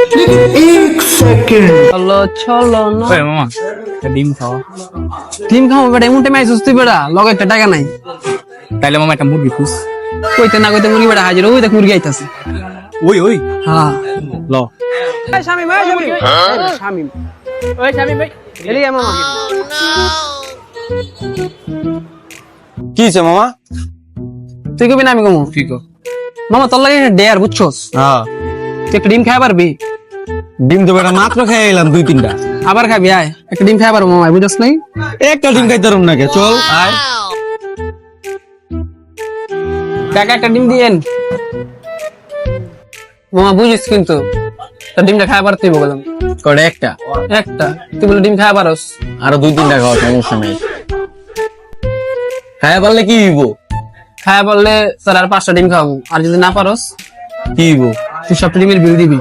एक सेकंड চলো চলো না ওই মামা একটা ডিম খাও। ডিম খাবো বেটা এমন টাইমে আইছিস তুই বেটা লগে একটা টাকা নাই তাইলে মামা একটা মুরগি খুশ। কইতে না কইতে মুরগি বেটা হাজির ওই দেখ মুরগি আইতাছে ওই ওই হ্যাঁ ল এই শামিম এই শামিম ওই শামিম ভাই এলি মামা কি হইছে মামা? তুই কবি না আমি কমু কি কো? মামা তোর লাগে ডেয়ার বুঝছস হ্যাঁ, তুই একটা ডিম খাই পারবি ডিম তো বেটা মাত্র খেয়ে এলাম 2-3টা। আবার খাবি আয় একটা ডিম খাই পারবো মামা বুঝছস নাই একটা ডিম খাইতে পারুম নাকি? চল আয়। কাকা একটা ডিম দিয়েন মামা বুঝিস কিন্তু তোর ডিমটা খাই পারতে বললাম কটা? একটা। একটা তুই বলে ডিম খাই পারস আরো 2-3টা খাওয়া সমস্যা নেই। খাইয়া পারলে কি হইব? খাই বললে স্যার আর 5টা ডিম খাওয়াবো আর যদি না পারস কি হইব? তুই সব ডিমের বিল দিবি